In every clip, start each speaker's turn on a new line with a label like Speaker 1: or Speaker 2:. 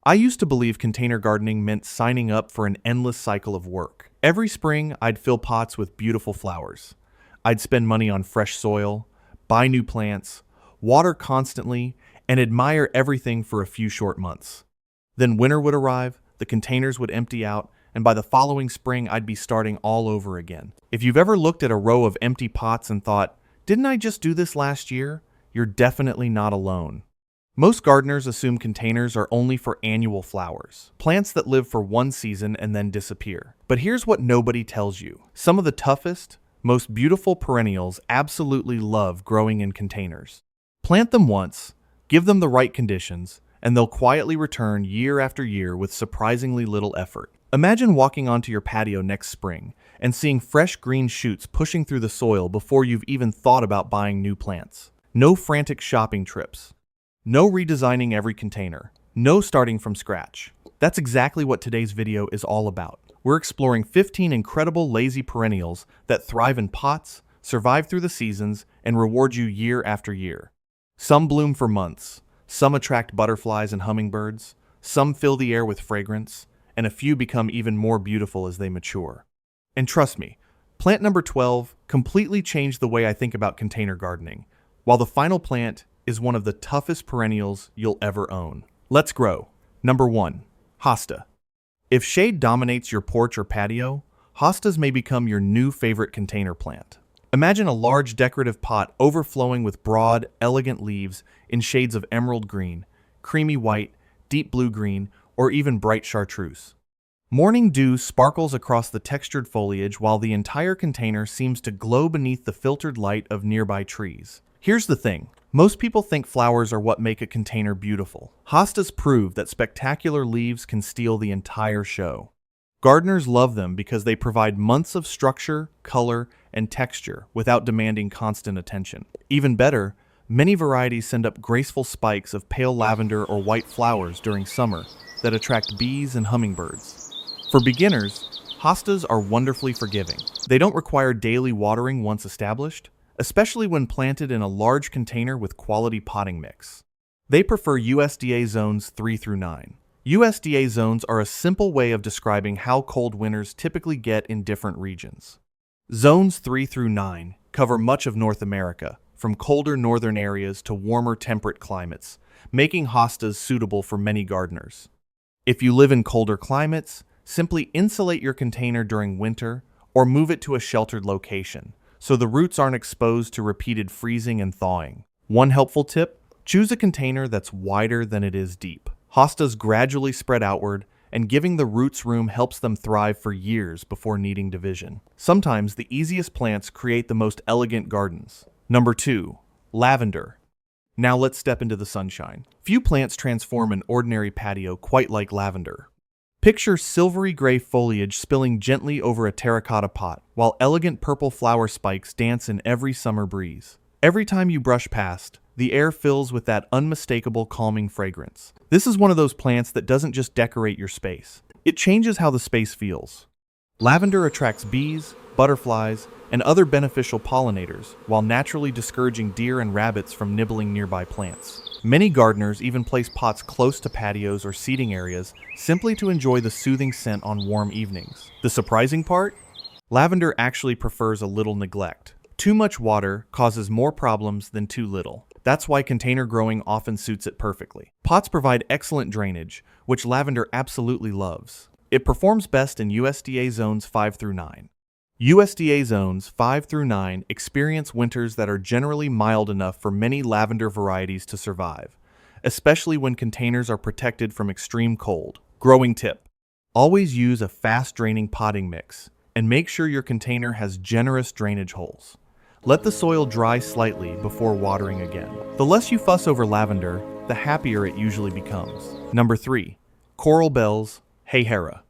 Speaker 1: I used to believe container gardening meant signing up for an endless cycle of work. Every spring, I'd fill pots with beautiful flowers. I'd spend money on fresh soil, buy new plants, water constantly, and admire everything for a few short months. Then winter would arrive, the containers would empty out, and by the following spring, I'd be starting all over again. If you've ever looked at a row of empty pots and thought, "Didn't I just do this last year?" You're definitely not alone. Most gardeners assume containers are only for annual flowers, plants that live for one season and then disappear. But here's what nobody tells you. Some of the toughest, most beautiful perennials absolutely love growing in containers. Plant them once, give them the right conditions, and they'll quietly return year after year with surprisingly little effort. Imagine walking onto your patio next spring and seeing fresh green shoots pushing through the soil before you've even thought about buying new plants. No frantic shopping trips. No redesigning every container. No starting from scratch. That's exactly what today's video is all about. We're exploring 15 incredible lazy perennials that thrive in pots, survive through the seasons, and reward you year after year. Some bloom for months. Some attract butterflies and hummingbirds. Some fill the air with fragrance. And a few become even more beautiful as they mature. And trust me, plant number 12 completely changed the way I think about container gardening, while the final plant is one of the toughest perennials you'll ever own. Let's grow. Number 1. Hosta. If shade dominates your porch or patio, hostas may become your new favorite container plant. Imagine a large decorative pot overflowing with broad, elegant leaves in shades of emerald green, creamy white, deep blue-green, or even bright chartreuse. Morning dew sparkles across the textured foliage while the entire container seems to glow beneath the filtered light of nearby trees. Here's the thing. Most people think flowers are what make a container beautiful. Hostas prove that spectacular leaves can steal the entire show. Gardeners love them because they provide months of structure, color, and texture without demanding constant attention. Even better, many varieties send up graceful spikes of pale lavender or white flowers during summer that attract bees and hummingbirds. For beginners, hostas are wonderfully forgiving. They don't require daily watering once established, especially when planted in a large container with quality potting mix. They prefer USDA zones 3 through 9. USDA zones are a simple way of describing how cold winters typically get in different regions. Zones 3 through 9 cover much of North America, from colder northern areas to warmer temperate climates, making hostas suitable for many gardeners. If you live in colder climates, simply insulate your container during winter or move it to a sheltered location, so the roots aren't exposed to repeated freezing and thawing. One helpful tip: choose a container that's wider than it is deep. Hostas gradually spread outward, and giving the roots room helps them thrive for years before needing division. Sometimes the easiest plants create the most elegant gardens. Number 2. Lavender. Now let's step into the sunshine. Few plants transform an ordinary patio quite like lavender. Picture silvery gray foliage spilling gently over a terracotta pot, while elegant purple flower spikes dance in every summer breeze. Every time you brush past, the air fills with that unmistakable calming fragrance. This is one of those plants that doesn't just decorate your space. It changes how the space feels. Lavender attracts bees, butterflies, and other beneficial pollinators, while naturally discouraging deer and rabbits from nibbling nearby plants. Many gardeners even place pots close to patios or seating areas simply to enjoy the soothing scent on warm evenings. The surprising part? Lavender actually prefers a little neglect. Too much water causes more problems than too little. That's why container growing often suits it perfectly. Pots provide excellent drainage, which lavender absolutely loves. It performs best in USDA zones 5 through 9. USDA zones 5 through 9 experience winters that are generally mild enough for many lavender varieties to survive, especially when containers are protected from extreme cold. Growing tip: always use a fast-draining potting mix, and make sure your container has generous drainage holes. Let the soil dry slightly before watering again. The less you fuss over lavender, the happier it usually becomes. Number 3. Coral bells, Heuchera.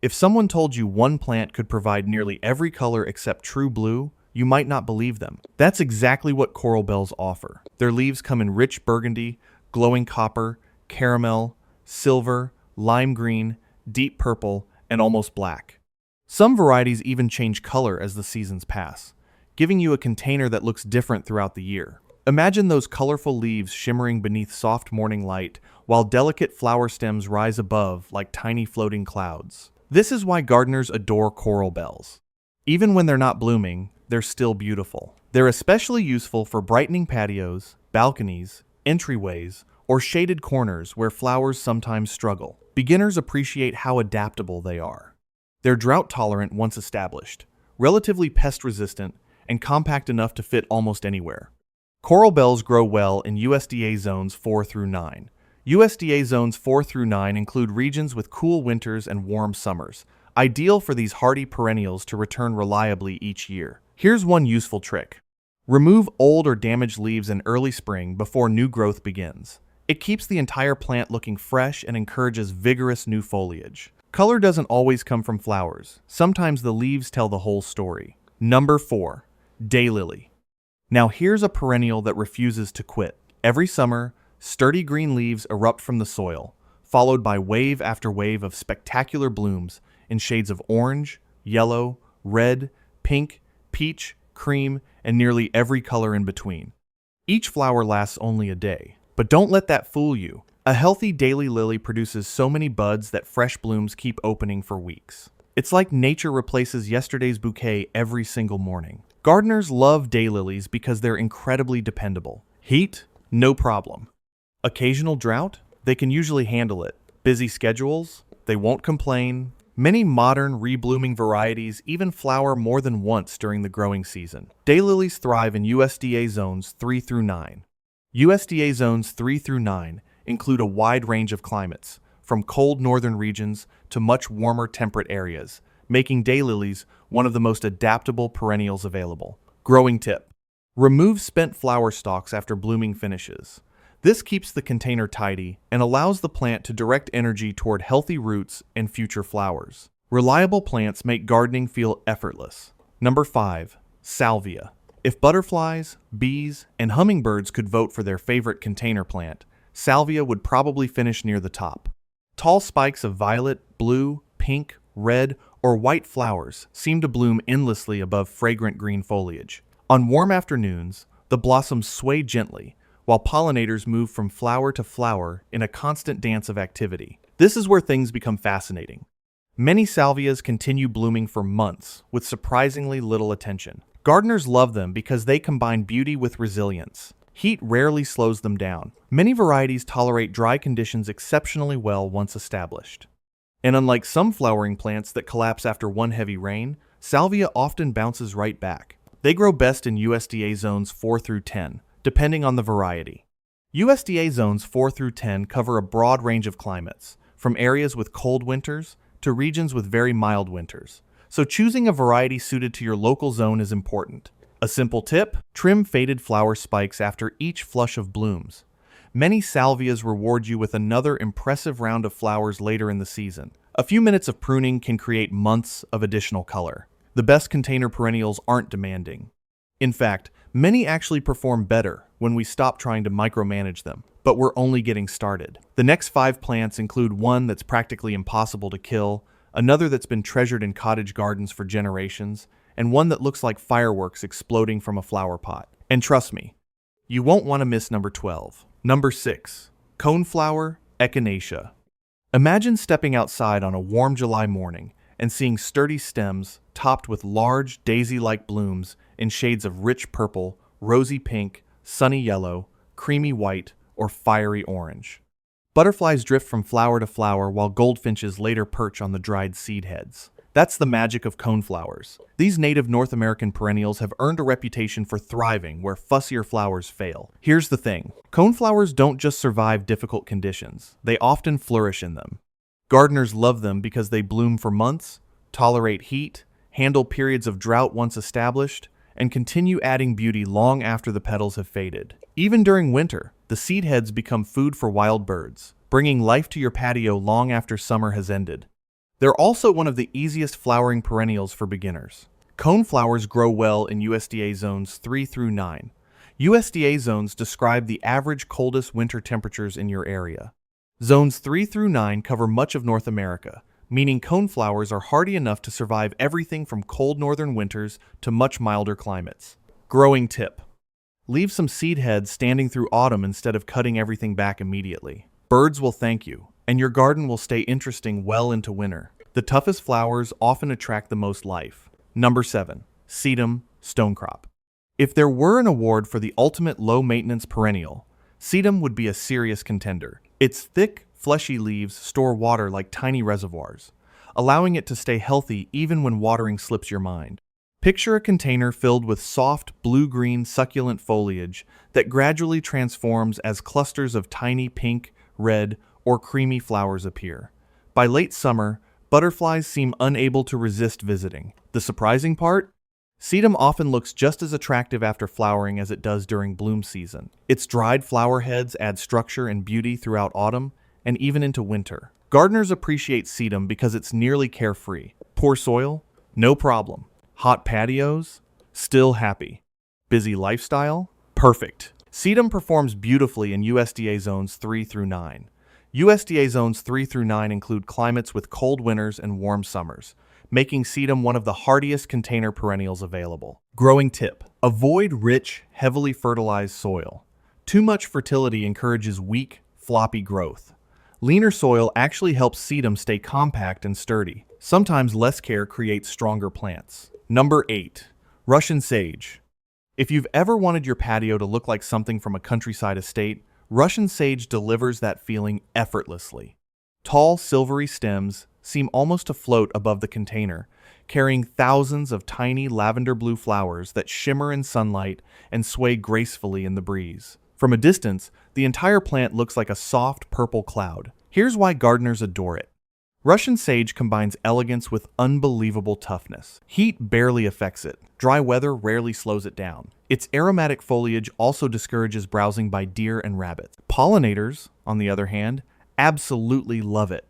Speaker 1: If someone told you one plant could provide nearly every color except true blue, you might not believe them. That's exactly what coral bells offer. Their leaves come in rich burgundy, glowing copper, caramel, silver, lime green, deep purple, and almost black. Some varieties even change color as the seasons pass, giving you a container that looks different throughout the year. Imagine those colorful leaves shimmering beneath soft morning light, while delicate flower stems rise above like tiny floating clouds. This is why gardeners adore coral bells. Even when they're not blooming, they're still beautiful. They're especially useful for brightening patios, balconies, entryways, or shaded corners where flowers sometimes struggle. Beginners appreciate how adaptable they are. They're drought-tolerant once established, relatively pest-resistant, and compact enough to fit almost anywhere. Coral bells grow well in USDA zones 4 through 9. USDA zones 4 through 9 include regions with cool winters and warm summers, ideal for these hardy perennials to return reliably each year. Here's one useful trick. Remove old or damaged leaves in early spring before new growth begins. It keeps the entire plant looking fresh and encourages vigorous new foliage. Color doesn't always come from flowers. Sometimes the leaves tell the whole story. Number 4. Daylily. Now here's a perennial that refuses to quit. Every summer, sturdy green leaves erupt from the soil, followed by wave after wave of spectacular blooms in shades of orange, yellow, red, pink, peach, cream, and nearly every color in between. Each flower lasts only a day. But don't let that fool you. A healthy daily lily produces so many buds that fresh blooms keep opening for weeks. It's like nature replaces yesterday's bouquet every single morning. Gardeners love daylilies because they're incredibly dependable. Heat? No problem. Occasional drought? They can usually handle it. Busy schedules? They won't complain. Many modern, reblooming varieties even flower more than once during the growing season. Daylilies thrive in USDA zones 3 through 9. USDA zones 3 through 9 include a wide range of climates, from cold northern regions to much warmer temperate areas, making daylilies one of the most adaptable perennials available. Growing tip. Remove spent flower stalks after blooming finishes. This keeps the container tidy and allows the plant to direct energy toward healthy roots and future flowers. Reliable plants make gardening feel effortless. Number 5. Salvia. If butterflies, bees, and hummingbirds could vote for their favorite container plant, Salvia would probably finish near the top. Tall spikes of violet, blue, pink, red, or white flowers seem to bloom endlessly above fragrant green foliage. On warm afternoons, the blossoms sway gently, while pollinators move from flower to flower in a constant dance of activity. This is where things become fascinating. Many salvias continue blooming for months with surprisingly little attention. Gardeners love them because they combine beauty with resilience. Heat rarely slows them down. Many varieties tolerate dry conditions exceptionally well once established. And unlike some flowering plants that collapse after one heavy rain, salvia often bounces right back. They grow best in USDA zones 4 through 10, depending on the variety. USDA zones 4 through 10 cover a broad range of climates, from areas with cold winters to regions with very mild winters. So choosing a variety suited to your local zone is important. A simple tip: trim faded flower spikes after each flush of blooms. Many salvias reward you with another impressive round of flowers later in the season. A few minutes of pruning can create months of additional color. The best container perennials aren't demanding. In fact, many actually perform better when we stop trying to micromanage them, but we're only getting started. The next 5 plants include one that's practically impossible to kill, another that's been treasured in cottage gardens for generations, and one that looks like fireworks exploding from a flower pot. And trust me, you won't want to miss number 12. Number 6. Coneflower, Echinacea. Imagine stepping outside on a warm July morning and seeing sturdy stems topped with large, daisy-like blooms in shades of rich purple, rosy pink, sunny yellow, creamy white, or fiery orange. Butterflies drift from flower to flower while goldfinches later perch on the dried seed heads. That's the magic of coneflowers. These native North American perennials have earned a reputation for thriving where fussier flowers fail. Here's the thing: coneflowers don't just survive difficult conditions, they often flourish in them. Gardeners love them because they bloom for months, tolerate heat, handle periods of drought once established, and continue adding beauty long after the petals have faded. Even during winter, the seed heads become food for wild birds, bringing life to your patio long after summer has ended. They're also one of the easiest flowering perennials for beginners. Coneflowers grow well in USDA zones 3 through 9. USDA zones describe the average coldest winter temperatures in your area. Zones 3 through 9 cover much of North America, meaning coneflowers are hardy enough to survive everything from cold northern winters to much milder climates. Growing tip: Leave some seed heads standing through autumn instead of cutting everything back immediately. Birds will thank you, and your garden will stay interesting well into winter. The toughest flowers often attract the most life. Number 7. Sedum, Stonecrop. If there were an award for the ultimate low-maintenance perennial, sedum would be a serious contender. Its thick, fleshy leaves store water like tiny reservoirs, allowing it to stay healthy even when watering slips your mind. Picture a container filled with soft, blue-green, succulent foliage that gradually transforms as clusters of tiny pink, red, or creamy flowers appear. By late summer, butterflies seem unable to resist visiting. The surprising part? Sedum often looks just as attractive after flowering as it does during bloom season. Its dried flower heads add structure and beauty throughout autumn and even into winter. Gardeners appreciate sedum because it's nearly carefree. Poor soil? No problem. Hot patios? Still happy. Busy lifestyle? Perfect. Sedum performs beautifully in USDA zones 3 through 9. USDA zones 3 through 9 include climates with cold winters and warm summers, making sedum one of the hardiest container perennials available. Growing tip: avoid rich, heavily fertilized soil. Too much fertility encourages weak, floppy growth. Leaner soil actually helps sedum stay compact and sturdy. Sometimes less care creates stronger plants. Number 8. Russian sage. If you've ever wanted your patio to look like something from a countryside estate, Russian sage delivers that feeling effortlessly. Tall, silvery stems seem almost to float above the container, carrying thousands of tiny lavender blue flowers that shimmer in sunlight and sway gracefully in the breeze. From a distance, the entire plant looks like a soft purple cloud. Here's why gardeners adore it. Russian sage combines elegance with unbelievable toughness. Heat barely affects it. Dry weather rarely slows it down. Its aromatic foliage also discourages browsing by deer and rabbits. Pollinators, on the other hand, absolutely love it.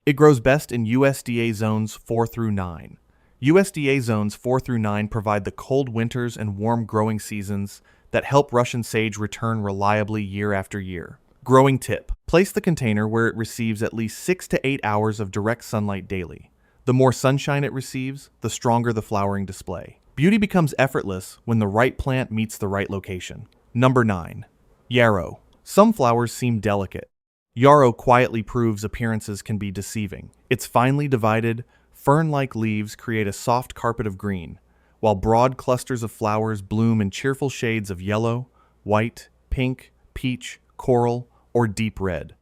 Speaker 1: It grows best in USDA zones 4 through 9. USDA zones 4 through 9 provide the cold winters and warm growing seasons that help Russian sage return reliably year after year. Growing tip: place the container where it receives at least 6 to 8 hours of direct sunlight daily. The more sunshine it receives, the stronger the flowering display. Beauty becomes effortless when the right plant meets the right location. Number 9. Yarrow. Some flowers seem delicate. Yarrow quietly proves appearances can be deceiving. Its finely divided, fern-like leaves create a soft carpet of green, while broad clusters of flowers bloom in cheerful shades of yellow, white, pink, peach, coral, or deep red.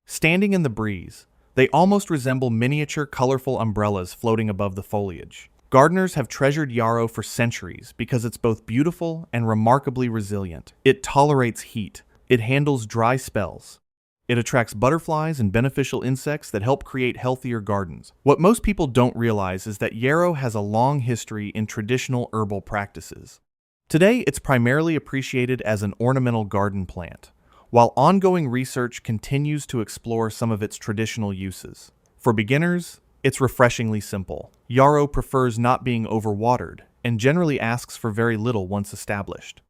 Speaker 1: Standing in the breeze, they almost resemble miniature colorful umbrellas floating above the foliage. Gardeners have treasured yarrow for centuries because it's both beautiful and remarkably resilient. It tolerates heat. It handles dry spells. It attracts butterflies and beneficial insects that help create healthier gardens. What most people don't realize is that yarrow has a long history in traditional herbal practices. Today, it's primarily appreciated as an ornamental garden plant, while ongoing research continues to explore some of its traditional uses. For beginners, it's refreshingly simple. Yarrow prefers not being overwatered and generally asks for very little once established.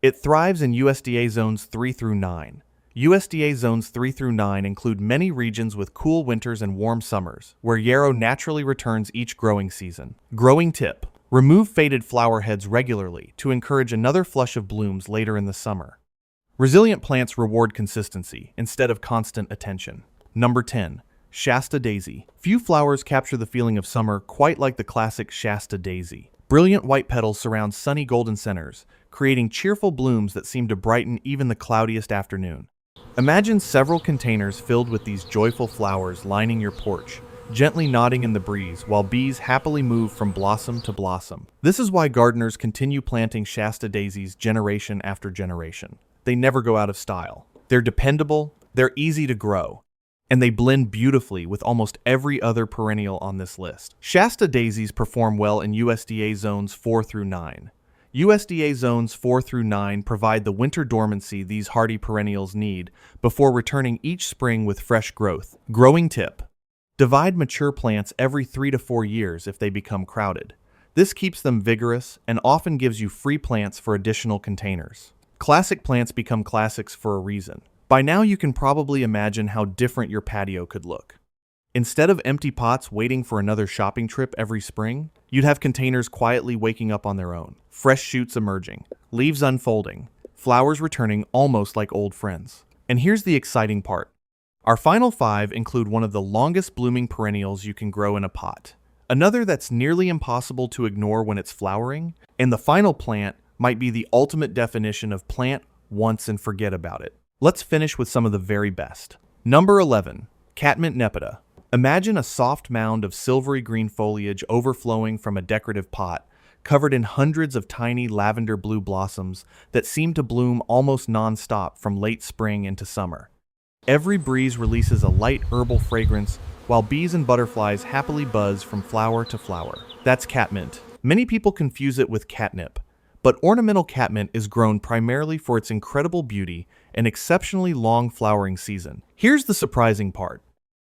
Speaker 1: It thrives in USDA zones 3 through 9. USDA zones 3 through 9 include many regions with cool winters and warm summers, where yarrow naturally returns each growing season. Growing tip: remove faded flower heads regularly to encourage another flush of blooms later in the summer. Resilient plants reward consistency instead of constant attention. Number 10. Shasta daisy. Few flowers capture the feeling of summer quite like the classic Shasta daisy. Brilliant white petals surround sunny golden centers, creating cheerful blooms that seem to brighten even the cloudiest afternoon. Imagine several containers filled with these joyful flowers lining your porch, gently nodding in the breeze while bees happily move from blossom to blossom. This is why gardeners continue planting Shasta daisies generation after generation. They never go out of style. They're dependable, they're easy to grow, and they blend beautifully with almost every other perennial on this list. Shasta daisies perform well in USDA zones 4 through 9. USDA zones 4 through 9 provide the winter dormancy these hardy perennials need before returning each spring with fresh growth. Growing tip: divide mature plants every 3 to 4 years if they become crowded. This keeps them vigorous and often gives you free plants for additional containers. Classic plants become classics for a reason. By now you can probably imagine how different your patio could look. Instead of empty pots waiting for another shopping trip every spring, you'd have containers quietly waking up on their own, fresh shoots emerging, leaves unfolding, flowers returning almost like old friends. And here's the exciting part. Our final 5 include one of the longest blooming perennials you can grow in a pot, another that's nearly impossible to ignore when it's flowering, and the final plant might be the ultimate definition of plant once and forget about it. Let's finish with some of the very best. Number 11. Catmint nepeta. Imagine a soft mound of silvery green foliage overflowing from a decorative pot, covered in hundreds of tiny lavender blue blossoms that seem to bloom almost non-stop from late spring into summer. Every breeze releases a light herbal fragrance, while bees and butterflies happily buzz from flower to flower. That's catmint. Many people confuse it with catnip, but ornamental catmint is grown primarily for its incredible beauty and exceptionally long flowering season. Here's the surprising part.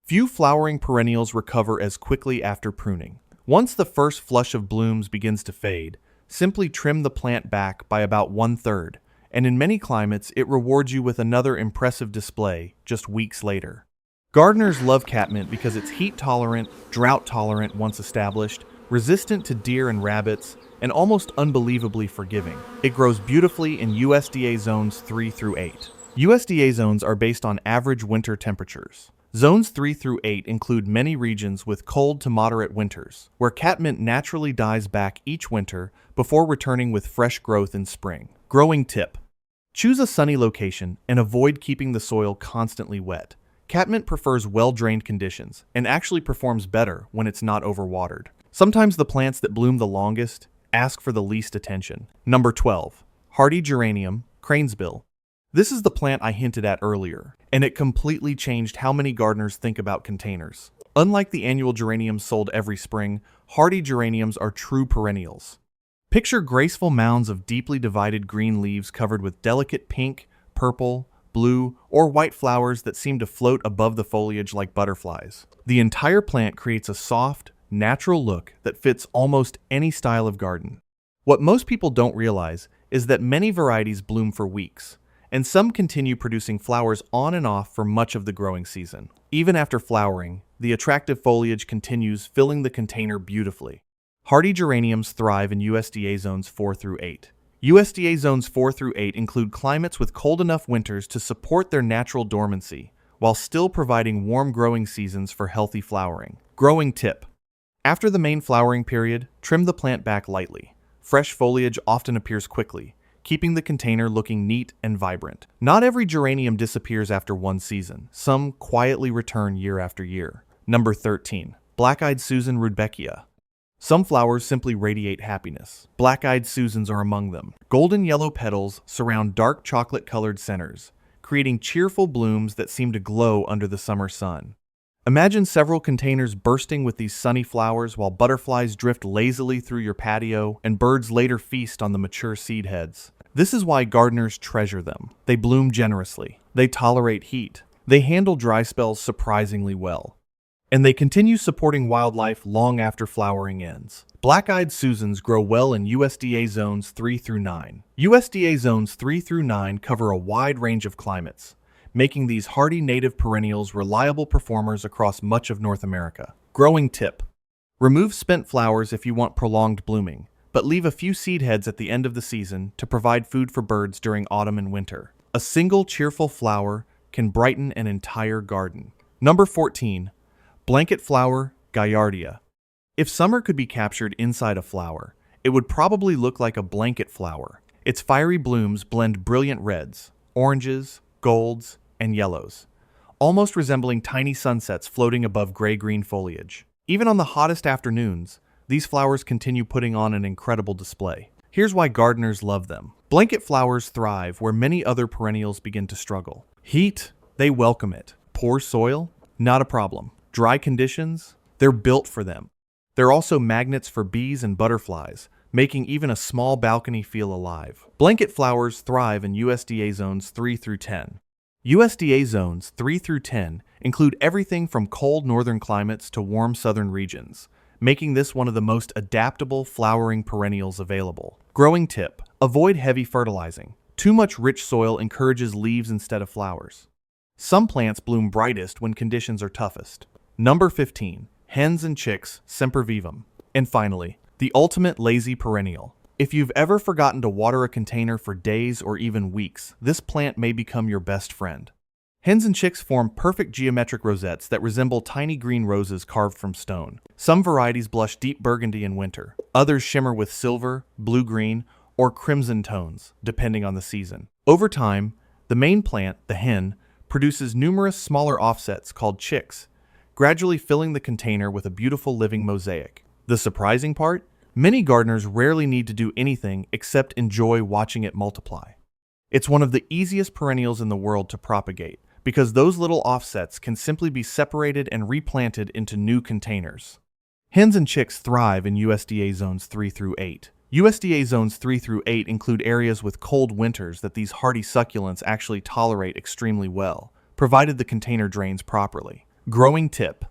Speaker 1: Few flowering perennials recover as quickly after pruning. Once the first flush of blooms begins to fade, simply trim the plant back by about 1/3, and in many climates it rewards you with another impressive display just weeks later. Gardeners love catmint because it's heat-tolerant, drought-tolerant once established, resistant to deer and rabbits, and almost unbelievably forgiving. It grows beautifully in USDA zones 3 through 8. USDA zones are based on average winter temperatures. Zones 3 through 8 include many regions with cold to moderate winters, where catmint naturally dies back each winter before returning with fresh growth in spring. Growing tip. Choose a sunny location and avoid keeping the soil constantly wet. Catmint prefers well-drained conditions and actually performs better when it's not overwatered. Sometimes the plants that bloom the longest ask for the least attention. Number 12. Hardy geranium, cranesbill. This is the plant I hinted at earlier, and it completely changed how many gardeners think about containers. Unlike the annual geraniums sold every spring, hardy geraniums are true perennials. Picture graceful mounds of deeply divided green leaves covered with delicate pink, purple, blue, or white flowers that seem to float above the foliage like butterflies. The entire plant creates a soft, natural look that fits almost any style of garden. What most people don't realize is that many varieties bloom for weeks, and some continue producing flowers on and off for much of the growing season. Even after flowering, the attractive foliage continues, filling the container beautifully. Hardy geraniums thrive in USDA zones 4 through 8. USDA zones 4 through 8 include climates with cold enough winters to support their natural dormancy, while still providing warm growing seasons for healthy flowering. Growing tip. After the main flowering period, trim the plant back lightly. Fresh foliage often appears quickly, keeping the container looking neat and vibrant. Not every geranium disappears after one season. Some quietly return year after year. Number 13. Black-eyed Susan rudbeckia. Some flowers simply radiate happiness. Black-eyed Susans are among them. Golden yellow petals surround dark chocolate-colored centers, creating cheerful blooms that seem to glow under the summer sun. Imagine several containers bursting with these sunny flowers while butterflies drift lazily through your patio and birds later feast on the mature seed heads. This is why gardeners treasure them. They bloom generously. They tolerate heat. They handle dry spells surprisingly well. And they continue supporting wildlife long after flowering ends. Black-eyed Susans grow well in USDA zones 3 through 9. USDA zones 3 through 9 cover a wide range of climates, making these hardy native perennials reliable performers across much of North America. Growing tip. Remove spent flowers if you want prolonged blooming, but leave a few seed heads at the end of the season to provide food for birds during autumn and winter. A single cheerful flower can brighten an entire garden. Number 14. Blanket flower, Gaillardia. If summer could be captured inside a flower, it would probably look like a blanket flower. Its fiery blooms blend brilliant reds, oranges, golds, and yellows, almost resembling tiny sunsets floating above gray-green foliage. Even on the hottest afternoons, these flowers continue putting on an incredible display. Here's why gardeners love them. Blanket flowers thrive where many other perennials begin to struggle. Heat, they welcome it. Poor soil, not a problem. Dry conditions, they're built for them. They're also magnets for bees and butterflies, making even a small balcony feel alive. Blanket flowers thrive in USDA zones 3 through 10. USDA zones 3 through 10 include everything from cold northern climates to warm southern regions, making this one of the most adaptable flowering perennials available. Growing tip. Avoid heavy fertilizing. Too much rich soil encourages leaves instead of flowers. Some plants bloom brightest when conditions are toughest. Number 15. Hens and chicks, sempervivum. And finally, the ultimate lazy perennial, If you've ever forgotten to water a container for days or even weeks, this plant may become your best friend. Hens and chicks form perfect geometric rosettes that resemble tiny green roses carved from stone. Some varieties blush deep burgundy in winter. Others shimmer with silver, blue-green, or crimson tones, depending on the season. Over time, the main plant, the hen, produces numerous smaller offsets called chicks, gradually filling the container with a beautiful living mosaic. The surprising part? Many gardeners rarely need to do anything except enjoy watching it multiply. It's one of the easiest perennials in the world to propagate, because those little offsets can simply be separated and replanted into new containers. Hens and chicks thrive in USDA Zones 3 through 8. USDA Zones 3 through 8 include areas with cold winters that these hardy succulents actually tolerate extremely well, provided the container drains properly. Growing tip: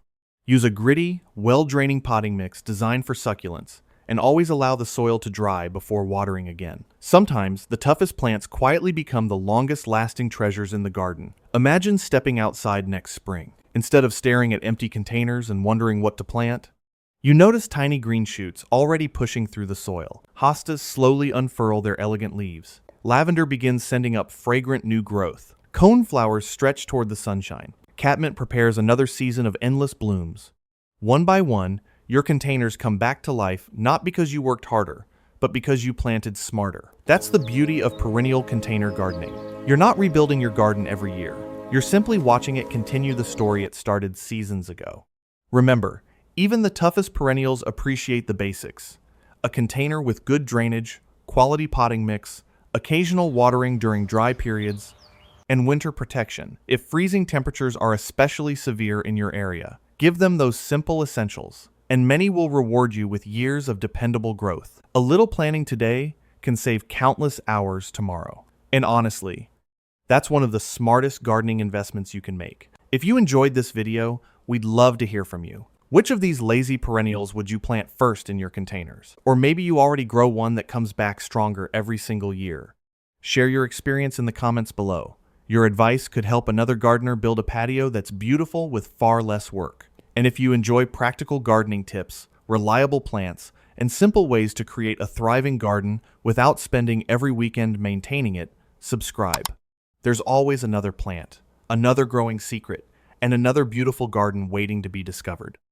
Speaker 1: use a gritty, well-draining potting mix designed for succulents, and always allow the soil to dry before watering again. Sometimes, the toughest plants quietly become the longest-lasting treasures in the garden. Imagine stepping outside next spring. Instead of staring at empty containers and wondering what to plant, you notice tiny green shoots already pushing through the soil. Hostas slowly unfurl their elegant leaves. Lavender begins sending up fragrant new growth. Coneflowers stretch toward the sunshine. Catmint prepares another season of endless blooms. One by one, your containers come back to life not because you worked harder, but because you planted smarter. That's the beauty of perennial container gardening. You're not rebuilding your garden every year. You're simply watching it continue the story it started seasons ago. Remember, even the toughest perennials appreciate the basics: a container with good drainage, quality potting mix, occasional watering during dry periods, and winter protection if freezing temperatures are especially severe in your area. Give them those simple essentials, and many will reward you with years of dependable growth. A little planning today can save countless hours tomorrow. And honestly, that's one of the smartest gardening investments you can make. If you enjoyed this video, we'd love to hear from you. Which of these lazy perennials would you plant first in your containers? Or maybe you already grow one that comes back stronger every single year. Share your experience in the comments below. Your advice could help another gardener build a patio that's beautiful with far less work. And if you enjoy practical gardening tips, reliable plants, and simple ways to create a thriving garden without spending every weekend maintaining it, subscribe. There's always another plant, another growing secret, and another beautiful garden waiting to be discovered.